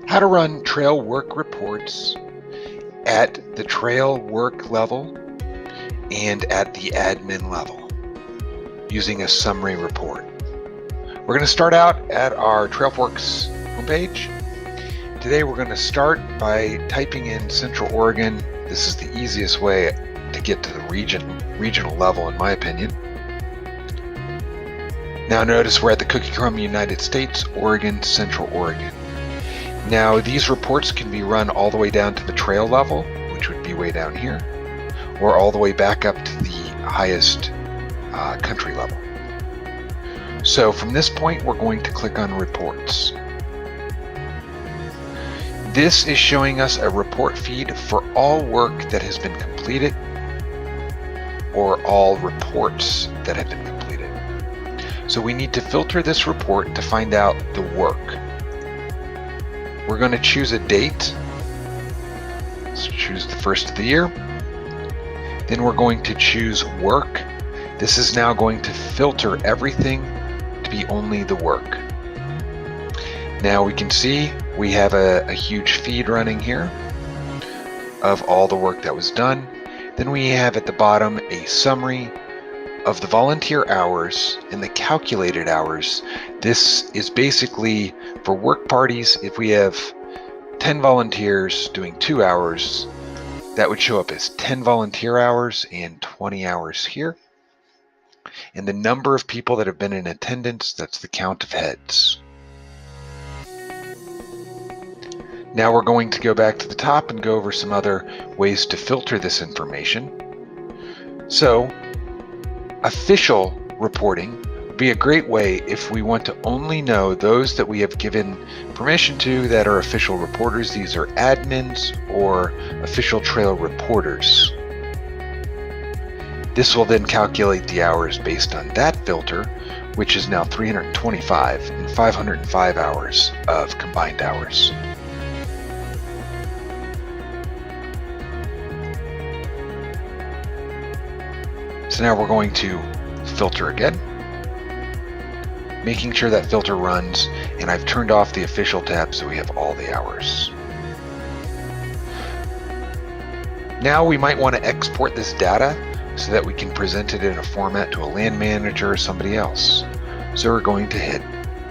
How to run trail work reports at the trail work level and at the admin level using a summary report. We're going to start out at our TrailForks homepage. Today we're going to start by typing in Central Oregon. This is the easiest way to get to the regional level, in my opinion. Now notice we're at the Cookie Crumb United States, Oregon, Central Oregon. Now these reports can be run all the way down to the trail level, which would be way down here, or all the way back up to the highest country level. So from this point, we're going to click on Reports. This is showing us a report feed for all work that has been completed or all reports that have been completed. So we need to filter this report to find out the work. We're going to choose a date. Let's choose the first of the year. Then we're going to choose work. This is now going to filter everything to be only the work. Now we can see we have a huge feed running here of all the work that was done. Then we have at the bottom a summary of the volunteer hours and the calculated hours. This is basically for work parties. If we have 10 volunteers doing 2 hours, that would show up as 10 volunteer hours and 20 hours here. And the number of people that have been in attendance, that's the count of heads. Now we're going to go back to the top and go over some other ways to filter this information. So, official reporting would be a great way if we want to only know those that we have given permission to that are official reporters. These are admins or official trail reporters. This will then calculate the hours based on that filter, which is now 325 and 505 hours of combined hours. So now we're going to filter again, making sure that filter runs, and I've turned off the official tab so we have all the hours. Now we might want to export this data so that we can present it in a format to a land manager or somebody else. So we're going to hit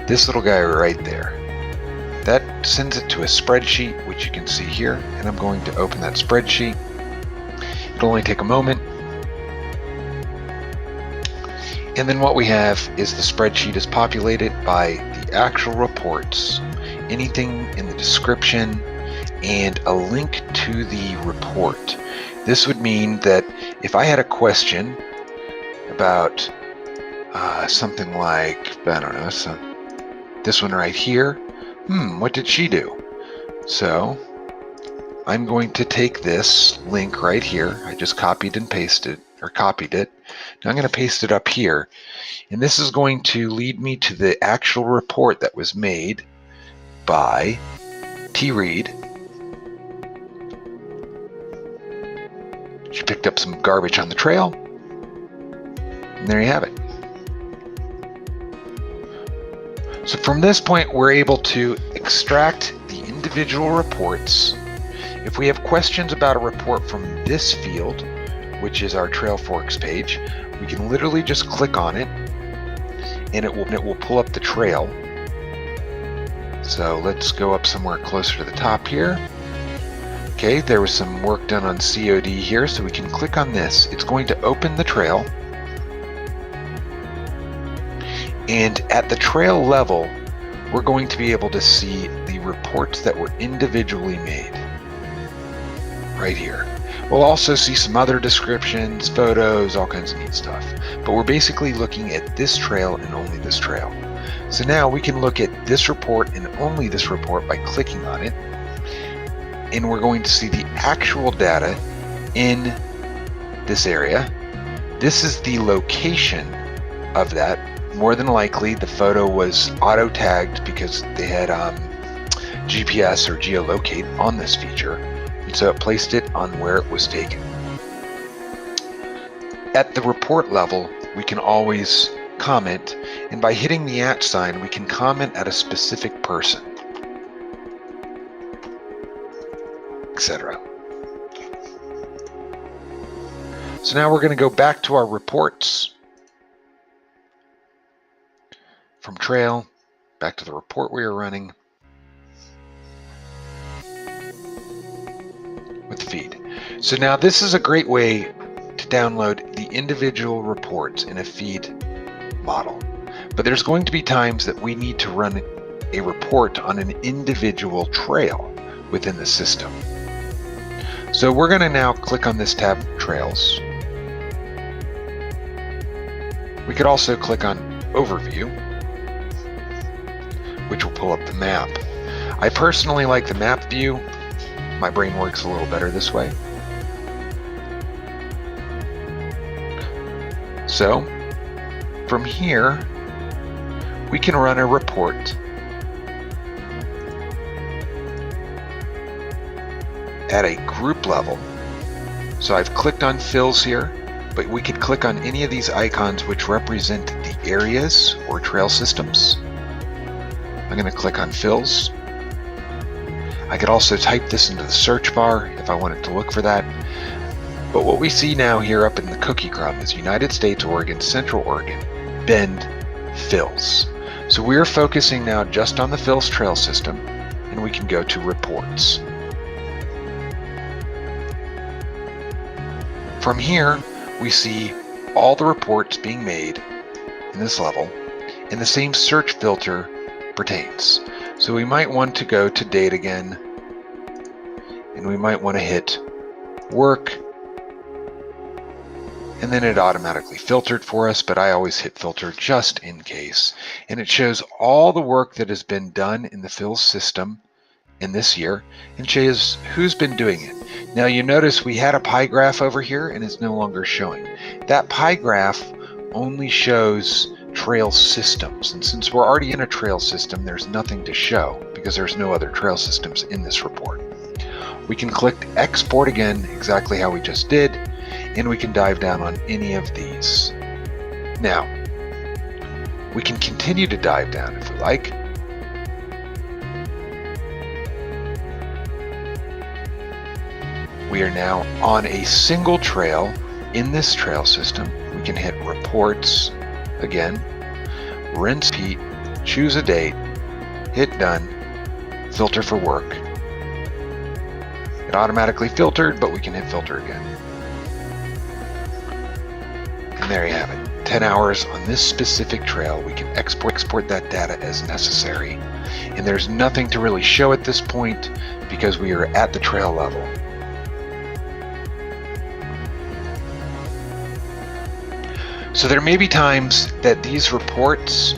this little guy right there. That sends it to a spreadsheet, which you can see here, and I'm going to open that spreadsheet. It'll only take a moment. And then what we have is the spreadsheet is populated by the actual reports, anything in the description, and a link to the report. This would mean that if I had a question about something like, I don't know, so this one right here, what did she do? So I'm going to take this link right here. I just copied and pasted, or copied it. Now I'm going to paste it up here, and this is going to lead me to the actual report that was made by T. Reed. She picked up some garbage on the trail, and there you have it. So from this point, we're able to extract the individual reports. If we have questions about a report from this field, which is our TrailForks page, we can literally just click on it, and it will pull up the trail. So let's go up somewhere closer to the top here. Okay, there was some work done on COD here, so we can click on this. It's going to open the trail, and at the trail level, we're going to be able to see the reports that were individually made right here. We'll also see some other descriptions, photos, all kinds of neat stuff. But we're basically looking at this trail and only this trail. So now we can look at this report and only this report by clicking on it. And we're going to see the actual data in this area. This is the location of that. More than likely, the photo was auto-tagged because they had GPS or geolocate on this feature. And so it placed it on where it was taken. At the report level, we can always comment, and by hitting the @ sign, we can comment at a specific person. etc. So now we're going to go back to our reports from trail, back to the report we are running with feed. So now this is a great way to download the individual reports in a feed model. But there's going to be times that we need to run a report on an individual trail within the system. So we're going to now click on this tab, Trails. We could also click on Overview, which will pull up the map. I personally like the map view. My brain works a little better this way. So from here, we can run a report at a group level. So I've clicked on fills here, but we could click on any of these icons which represent the areas or trail systems. I'm going to click on fills. I could also type this into the search bar if I wanted to look for that. But what we see now here up in the cookie crumb is United States, Oregon, Central Oregon, Bend, fills. So we're focusing now just on the fills trail system, and we can go to reports. From here, we see all the reports being made in this level, and the same search filter pertains. So we might want to go to date again, and we might want to hit work, and then it automatically filtered for us, but I always hit filter just in case. And it shows all the work that has been done in the fills system in this year, and shows who's been doing it. Now you notice we had a pie graph over here and it's no longer showing. That pie graph only shows trail systems, and since we're already in a trail system, there's nothing to show because there's no other trail systems in this report. We can click export again, exactly how we just did, and we can dive down on any of these. Now, we can continue to dive down if we like. We are now on a single trail in this trail system. We can hit reports again, rinse, repeat, choose a date, hit done, filter for work. It automatically filtered, but we can hit filter again. And there you have it. 10 hours on this specific trail. We can export that data as necessary. And there's nothing to really show at this point because we are at the trail level. So there may be times that these reports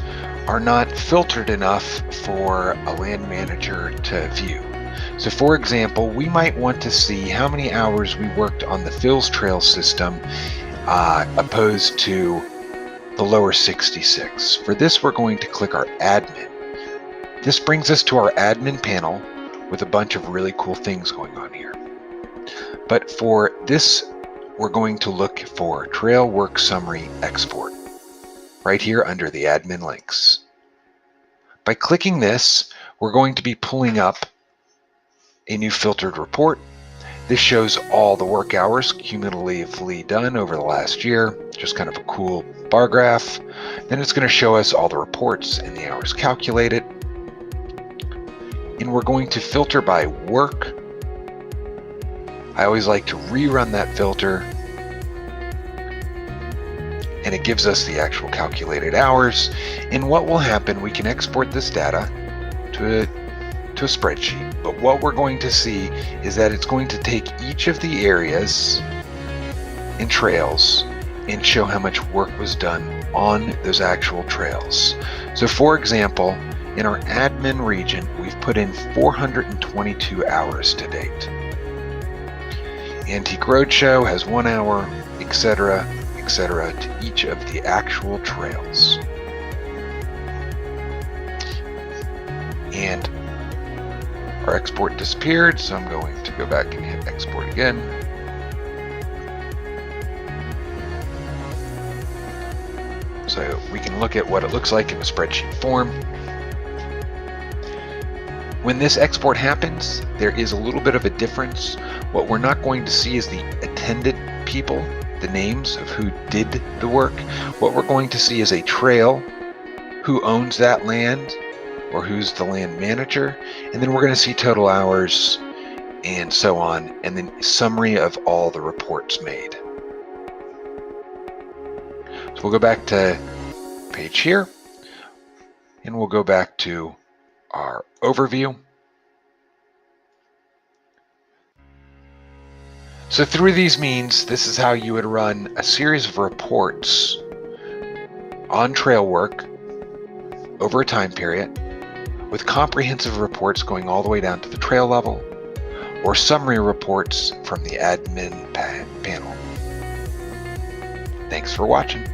are not filtered enough for a land manager to view. So for example, we might want to see how many hours we worked on the fills trail system opposed to the lower 66. For this, we're going to click our admin. This brings us to our admin panel with a bunch of really cool things going on here. But for this, we're going to look for Trail Work Summary Export right here under the admin links. By clicking this, we're going to be pulling up a new filtered report. This shows all the work hours cumulatively done over the last year, just kind of a cool bar graph. Then it's going to show us all the reports and the hours calculated. And we're going to filter by work. I always like to rerun that filter, and it gives us the actual calculated hours. And what will happen, we can export this data to a spreadsheet, but what we're going to see is that it's going to take each of the areas and trails and show how much work was done on those actual trails. So for example, in our admin region, we've put in 422 hours to date. Antique Roadshow has 1 hour, etc., to each of the actual trails. And our export disappeared, so I'm going to go back and hit export again. So we can look at what it looks like in a spreadsheet form. When this export happens, there is a little bit of a difference. What we're not going to see is the attended people, the names of who did the work. What we're going to see is a trail, who owns that land or who's the land manager, and then we're going to see total hours and so on, and then summary of all the reports made. So we'll go back to page here, and we'll go back to our overview. So through these means, this is how you would run a series of reports on trail work over a time period, with comprehensive reports going all the way down to the trail level, or summary reports from the admin panel. Thanks for watching.